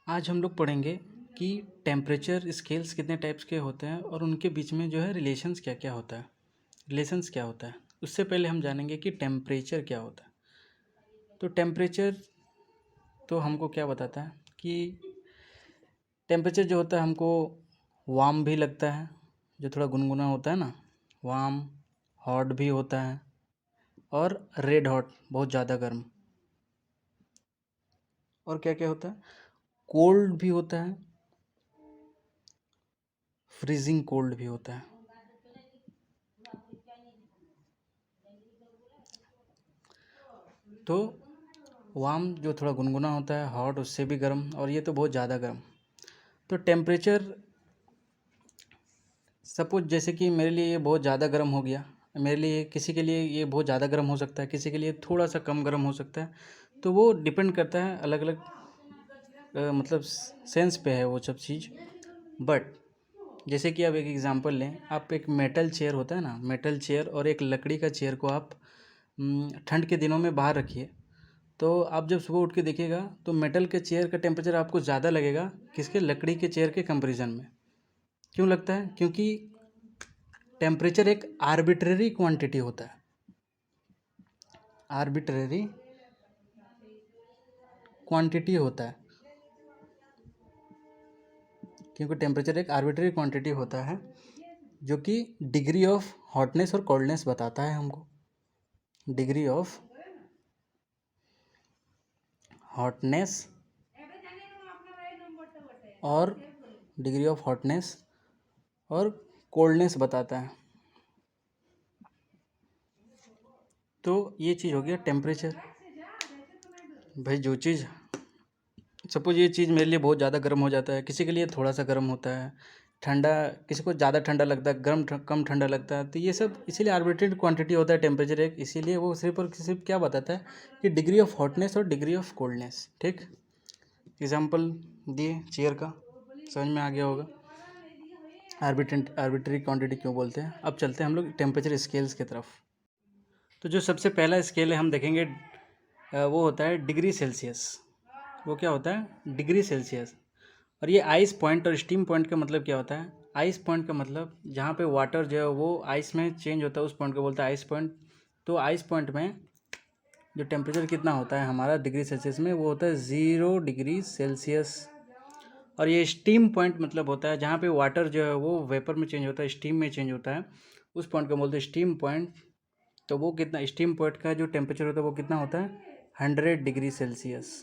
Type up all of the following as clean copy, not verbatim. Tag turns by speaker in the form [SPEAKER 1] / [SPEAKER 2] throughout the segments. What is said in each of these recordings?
[SPEAKER 1] आज हम लोग पढ़ेंगे कि टेम्परेचर स्केल्स कितने टाइप्स के होते हैं और उनके बीच में जो है रिलेशंस क्या क्या होता है, रिलेशंस क्या होता है। उससे पहले हम जानेंगे कि टेम्परेचर क्या होता है। तो टेम्परेचर तो हमको क्या बताता है कि टेम्परेचर जो होता है हमको वार्म भी लगता है, जो थोड़ा गुनगुना होता है ना, वार्म, हॉट भी होता है, और रेड हॉट बहुत ज़्यादा गर्म। और क्या क्या होता है, कोल्ड भी होता है, फ्रीजिंग कोल्ड भी होता है। तो वार्म जो थोड़ा गुनगुना होता है, हॉट उससे भी गर्म, और ये तो बहुत ज़्यादा गर्म। तो टेम्परेचर सपोज जैसे कि मेरे लिए ये बहुत ज़्यादा गर्म हो गया, मेरे लिए, किसी के लिए ये बहुत ज़्यादा गर्म हो सकता है, किसी के लिए थोड़ा सा कम गर्म हो सकता है। तो वो डिपेंड करता है अलग अलग मतलब सेंस पे है वो सब चीज़। बट जैसे कि आप एक एग्जांपल लें, आप एक मेटल चेयर होता है ना, मेटल चेयर और एक लकड़ी का चेयर को आप ठंड के दिनों में बाहर रखिए, तो आप जब सुबह उठ के देखिएगा तो मेटल के चेयर का टेम्परेचर आपको ज़्यादा लगेगा किसके, लकड़ी के चेयर के कंपैरिजन में। क्यों लगता है? क्योंकि टेम्परेचर एक आर्बिट्रेरी क्वांटिटी होता है, आर्बिट्रेरी क्वांटिटी होता है, क्योंकि टेम्परेचर एक आर्बिट्रेरी क्वांटिटी होता है जो कि डिग्री ऑफ हॉटनेस और कोल्डनेस बताता है हमको। डिग्री ऑफ हॉटनेस और डिग्री ऑफ हॉटनेस और कोल्डनेस बताता है। तो ये चीज़ हो गया टेम्परेचर। भाई जो चीज़, सपोज ये चीज़ मेरे लिए बहुत ज़्यादा गर्म हो जाता है, किसी के लिए थोड़ा सा गर्म होता है, ठंडा, किसी को ज़्यादा ठंडा लगता है, कम ठंडा लगता है। तो ये सब इसीलिए आर्बिट्रेरी क्वांटिटी होता है टेम्परेचर एक, इसीलिए वो सिर्फ और सिर्फ क्या बताता है कि डिग्री ऑफ हॉटनेस और डिग्री ऑफ कोल्डनेस। ठीक, एग्जाम्पल दिए चेयर का, समझ में आ गया होगा आर्बिट्रेरी क्वांटिटी क्यों बोलते हैं। अब चलते हैं हम लोग टेम्परेचर स्केल्स की तरफ। तो जो सबसे पहला स्केल है हम देखेंगे, वो होता है डिग्री सेल्सियस। वो क्या होता है? Degree Celsius. और ये आइस पॉइंट और स्टीम पॉइंट का मतलब क्या होता है? आइस पॉइंट का मतलब जहाँ पे वाटर जो है वो आइस में चेंज होता है, उस पॉइंट को बोलता है आइस पॉइंट। तो आइस पॉइंट में जो टेम्परेचर कितना होता है हमारा डिग्री सेल्सियस में, वो होता है 0 डिग्री सेल्सियस। और ये स्टीम पॉइंट मतलब होता है जहाँ पे वाटर जो है वो वेपर में चेंज होता है, स्टीम में चेंज होता है, उस पॉइंट को बोलते हैं स्टीम पॉइंट। तो वो कितना, स्टीम पॉइंट का जो टेम्परेचर होता है वो कितना होता है? 100 डिग्री सेल्सियस।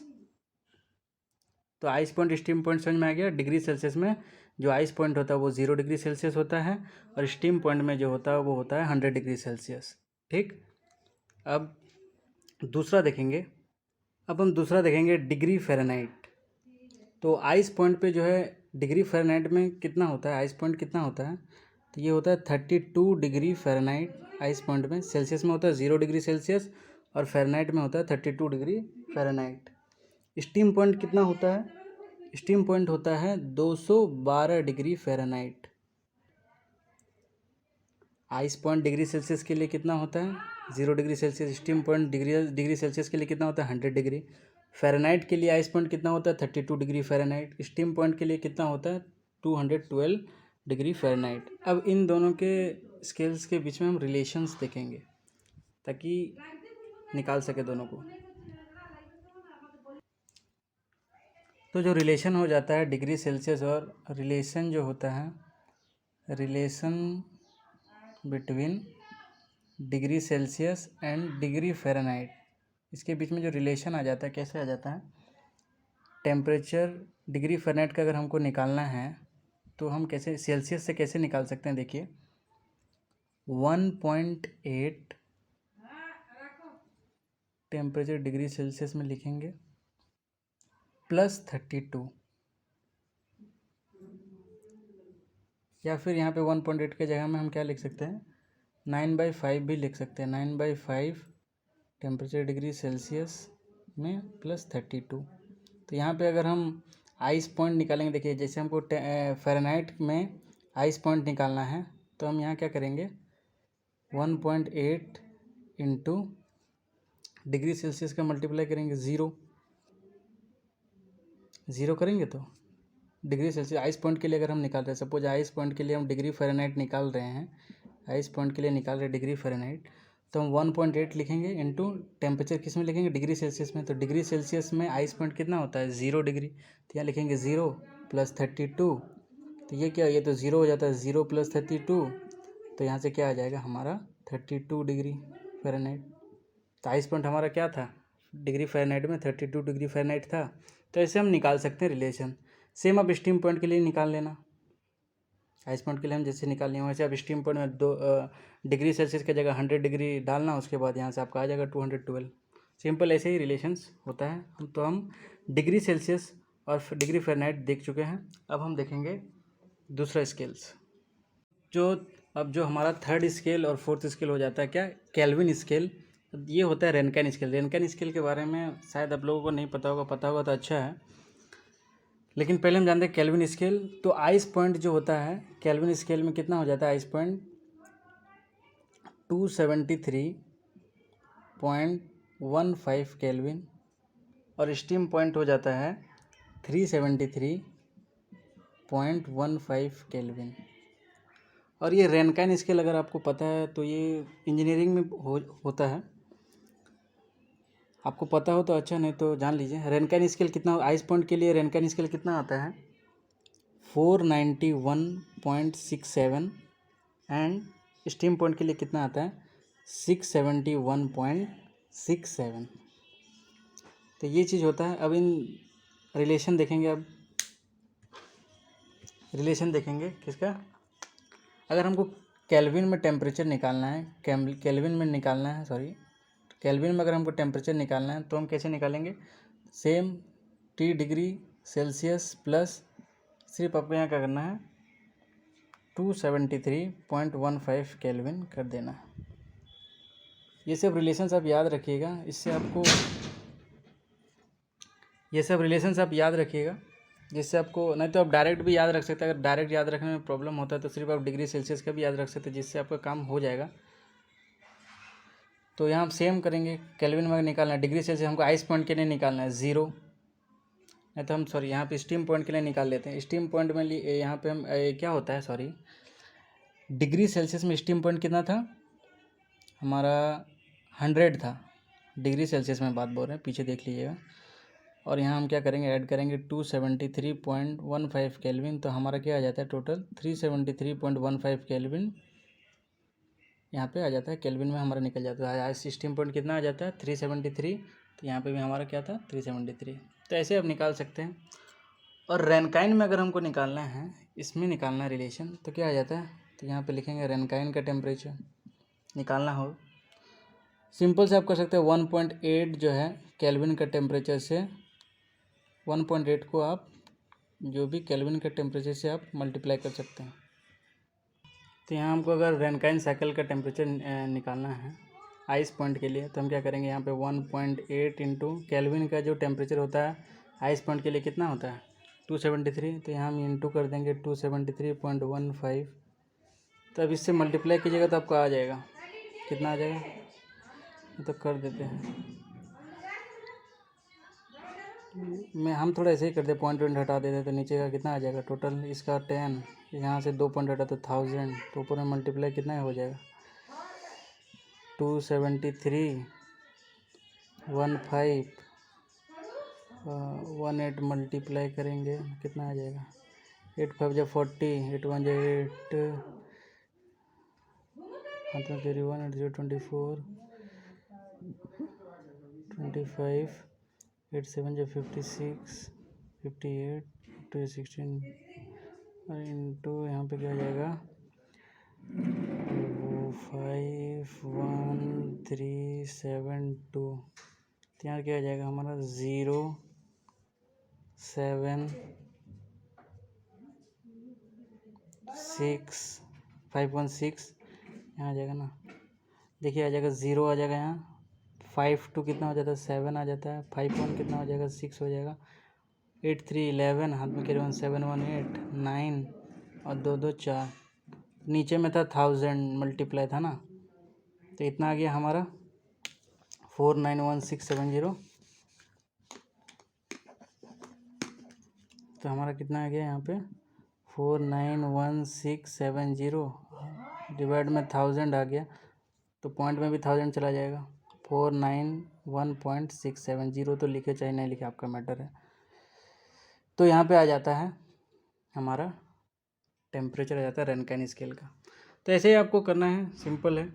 [SPEAKER 1] तो आइस पॉइंट स्टीम पॉइंट समझ में आ गया। डिग्री सेल्सियस में जो आइस पॉइंट होता है वो 0 डिग्री सेल्सियस होता है, और स्टीम पॉइंट में जो होता है वो होता है 100 डिग्री सेल्सियस। ठीक, अब दूसरा देखेंगे। अब हम दूसरा देखेंगे डिग्री फ़ारेनहाइट। तो आइस पॉइंट पे जो है डिग्री फ़ारेनहाइट में कितना होता है, आइस पॉइंट कितना होता है? तो ये होता है 32 डिग्री फ़ारेनहाइट आइस पॉइंट में। सेल्सियस में होता है 0 डिग्री सेल्सियस, और फ़ारेनहाइट में होता है 32 डिग्री फ़ारेनहाइट। स्टीम पॉइंट कितना होता है? स्टीम पॉइंट होता है 212 degree Fahrenheit. Ice point degree Celsius के लिए कितना होता है? 0 degree Celsius. Steam point degree degree Celsius के लिए कितना होता है? 100 डिग्री फ़ारेनहाइट के लिए आइस पॉइंट कितना होता है? 32 डिग्री फ़ारेनहाइट। स्टीम पॉइंट के लिए कितना होता है? 212 डिग्री फ़ारेनहाइट। अब इन दोनों के स्केल्स के बीच में हम रिलेशंस देखेंगे ताकि निकाल सके दोनों को। तो जो रिलेशन हो जाता है डिग्री सेल्सियस, और रिलेशन जो होता है, relation between degree Celsius and degree Fahrenheit, इसके बीच में जो रिलेशन आ जाता है, कैसे आ जाता है? टेम्परेचर डिग्री फ़ारेनहाइट का अगर हमको निकालना है तो हम कैसे, सेल्सियस से कैसे निकाल सकते हैं? देखिए 1.8 टेम्परेचर डिग्री सेल्सियस में लिखेंगे +32, या फिर यहाँ पे 1.8 के जगह में हम क्या लिख सकते हैं? 9/5 भी लिख सकते हैं। 9/5 टेम्परेचर डिग्री सेल्सियस में +32। तो यहाँ पे अगर हम आइस पॉइंट निकालेंगे, देखिए जैसे हमको फ़ारेनहाइट में आइस पॉइंट निकालना है, तो हम यहाँ क्या करेंगे? 1.8 इंटू डिग्री सेल्सियस का मल्टीप्लाई करेंगे 0 ज़ीरो करेंगे तो डिग्री सेल्सियस आइस पॉइंट के लिए अगर हम निकाल रहे हैं, सपोज आइस पॉइंट के लिए हम डिग्री फ़ारेनहाइट निकाल रहे हैं, आइस पॉइंट के लिए निकाल रहे हैं डिग्री फ़ारेनहाइट, तो हम 1.8 लिखेंगे इंटू टेम्परेचर किस में लिखेंगे, डिग्री सेल्सियस में। तो डिग्री सेल्सियस में आइस पॉइंट कितना होता है, 0 डिग्री। तो यहाँ लिखेंगे 0 + 32, तो ये क्या, ये तो 0 हो जाता है, 0 + 32, तो यहाँ से क्या आ जाएगा हमारा 32 डिग्री फ़ारेनहाइट। तो आइस पॉइंट हमारा क्या था, डिग्री फ़ारेनहाइट में 32 डिग्री फ़ारेनहाइट था। तो ऐसे हम निकाल सकते हैं रिलेशन। सेम अब स्टीम पॉइंट के लिए निकाल लेना, आइस पॉइंट के लिए हम जैसे निकाल लिए वैसे अब स्टीम पॉइंट में 2 डिग्री सेल्सियस की जगह 100 डिग्री डालना, उसके बाद यहाँ से आपका आ जाएगा 212। सिंपल ऐसे ही रिलेशंस होता है। हम डिग्री सेल्सियस और डिग्री फ़ारेनहाइट देख चुके हैं। अब हम देखेंगे दूसरा स्केल्स, जो हमारा थर्ड स्केल और फोर्थ स्केल हो जाता है क्या, केल्विन स्केल। ये होता है रेनकैन स्केल। रेनकैन स्केल के बारे में शायद आप लोगों को नहीं पता होगा, पता होगा तो अच्छा है, लेकिन पहले हम जानते हैं केल्विन स्केल। तो आइस पॉइंट जो होता है केल्विन स्केल में कितना हो जाता है, आइस पॉइंट 273.15 केल्विन, और स्टीम पॉइंट हो जाता है 373.15 केल्विन। और ये रेनकैन स्केल अगर आपको पता है तो ये इंजीनियरिंग में होता है, आपको पता हो तो अच्छा, नहीं तो जान लीजिए। रेनकैन स्केल कितना, आइस पॉइंट के लिए रेनकैन स्केल कितना आता है 491.67, एंड स्टीम पॉइंट के लिए कितना आता है 671.67। तो ये चीज़ होता है। अब इन रिलेशन देखेंगे, अब रिलेशन देखेंगे किसका, अगर हमको केल्विन में टेम्परेचर निकालना है, केल्विन में अगर हमको टेम्परेचर निकालना है तो हम कैसे निकालेंगे, same T degree Celsius plus सिर्फ आपको यहाँ क्या करना है 273.15 केल्विन कर देना है। ये सब रिलेशंस आप याद रखिएगा, इससे आपको ये सब रिलेशंस आप याद रखिएगा, जिससे आपको, नहीं तो आप डायरेक्ट भी याद रख सकते हैं। अगर डायरेक्ट याद रखने में प्रॉब्लम होता है तो सिर्फ आप डिग्री सेल्सियस का भी याद रख सकते हैं, जिससे आपका काम हो जाएगा। तो यहाँ हम सेम करेंगे, केल्विन में निकालना है, डिग्री सेल्सियस हमको आइस पॉइंट के लिए निकालना है 0, नहीं तो हम यहाँ पे स्टीम पॉइंट के लिए निकाल लेते हैं। स्टीम पॉइंट में यहाँ पे हम क्या होता है, डिग्री सेल्सियस में स्टीम पॉइंट कितना था हमारा 100 था, डिग्री सेल्सियस में बात बोल रहे हैं, पीछे देख लीजिएगा। और यहाँ हम क्या करेंगे, ऐड करेंगे 273.15 केल्विन, तो हमारा क्या आ जाता है टोटल 373.15 केल्विन यहाँ पे आ जाता है, केल्विन में हमारा निकल जाता है। स्टीम पॉइंट कितना आ जाता है 373, तो यहाँ पे भी हमारा क्या था 373। तो ऐसे आप निकाल सकते हैं। और रेनकाइन में अगर हमको निकालना है, इसमें निकालना है रिलेशन, तो क्या आ जाता है, तो यहाँ पे लिखेंगे रेनकाइन का टेम्परेचर निकालना हो, सिंपल से आप कर सकते हैं 1.8 जो है केल्विन का टेम्परेचर से 1.8 को आप जो भी केल्विन के टेम्परेचर से आप मल्टीप्लाई कर सकते हैं। तो यहाँ हमको अगर रेनकाइन साइकिल का टेम्परेचर निकालना है आइस पॉइंट के लिए, तो हम क्या करेंगे, यहाँ पे 1.8 इंटू केल्विन का जो टेम्परेचर होता है आइस पॉइंट के लिए कितना होता है 273, तो यहाँ हम इंटू कर देंगे 273.15। तो अब इससे मल्टीप्लाई कीजिएगा तो आपको आ जाएगा, कितना आ जाएगा, तो कर देते हैं हम थोड़ा ऐसे ही करते, पॉइंट हटा देते, तो नीचे का कितना आ जाएगा टोटल इसका 10, यहाँ से 2 पॉइंट हटा तो 1000, तो ऊपर में मल्टीप्लाई कितना हो जाएगा 273.15 18 मल्टीप्लाई करेंगे कितना आ जाएगा 8 5 जा 40, 8 1 जा 8, 1 31, 8 0 24, 25, 8 7 जा 56, 58, 2 16, इंटू यहाँ पे क्या आ जाएगा 51372, तो यहाँ क्या आ जाएगा हमारा 0.76516, यहाँ आ जाएगा ना, देखिए आ जाएगा 0 आ जाएगा, यहाँ 5 2 कितना हो जाता है 7 आ जाता है, 5 1 कितना हो जाएगा 6 हो जाएगा, 8 3 11, हाथ में कैरी 1 7 1 8 9 और 2 2 4, नीचे में था 1000 मल्टीप्लाई था ना, तो इतना आ गया हमारा 491670। तो हमारा कितना आ गया यहाँ पे 491,670 डिवाइड में 1000 आ गया, तो पॉइंट में भी 1000 चला जाएगा। 491.670 तो लिखे चाहे नहीं लिखे आपका मैटर है। तो यहाँ पे आ जाता है हमारा टेम्परेचर, आ जाता है रनकाइन स्केल का। तो ऐसे ही आपको करना है, सिंपल है।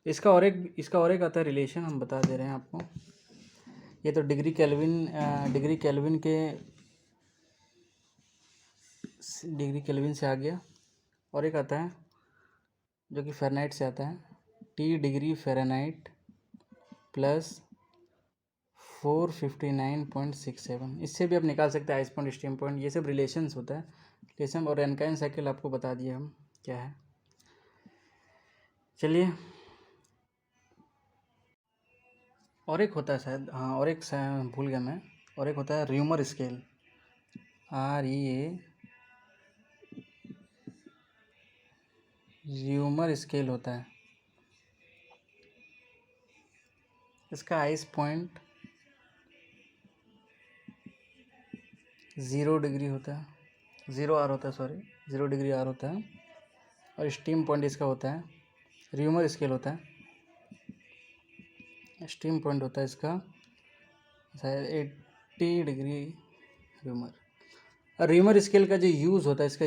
[SPEAKER 1] इसका और एक आता है रिलेशन, हम बता दे रहे हैं आपको। ये तो डिग्री केल्विन से आ गया। और एक आता है जो कि फ़ारेनहाइट से आता है, T डिग्री फ़ारेनहाइट प्लस 459.67। इससे भी आप निकाल सकते हैं आइस पॉइंट, स्टीम पॉइंट, ये सब रिलेशंस होता है। रिलेशन और रनकाइन साइकिल आपको बता दिए हम क्या है। चलिए, और एक होता है शायद, हाँ और एक भूल गया मैं, और एक होता है र्यूमर स्केल, र्यूमर स्केल होता है। इसका आइस पॉइंट 0 डिग्री होता है, 0 डिग्री R होता है। और स्टीम पॉइंट इसका होता है, र्यूमर स्केल होता है, स्टीम पॉइंट होता है इसका शायद 80 डिग्री र्यूमर। और र्यूमर स्केल का जो यूज़ होता है, इसका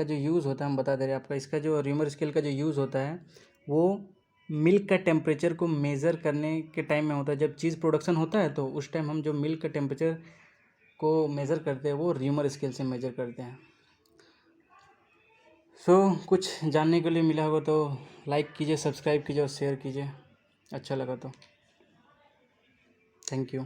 [SPEAKER 1] जो यूज़ होता है हम बता दे रहे हैं आपका। इसका जो र्यूमर स्केल का जो यूज़ होता है वो मिल्क का टेम्परेचर को मेज़र करने के टाइम में होता है। जब चीज़ प्रोडक्शन होता है तो उस टाइम हम जो मिल्क का टेम्परेचर को मेज़र करते हैं वो र्यूमर स्केल से मेज़र करते हैं। कुछ जानने के लिए मिला होगा तो लाइक कीजिए, सब्सक्राइब कीजिए और शेयर कीजिए, अच्छा लगा तो। Thank you.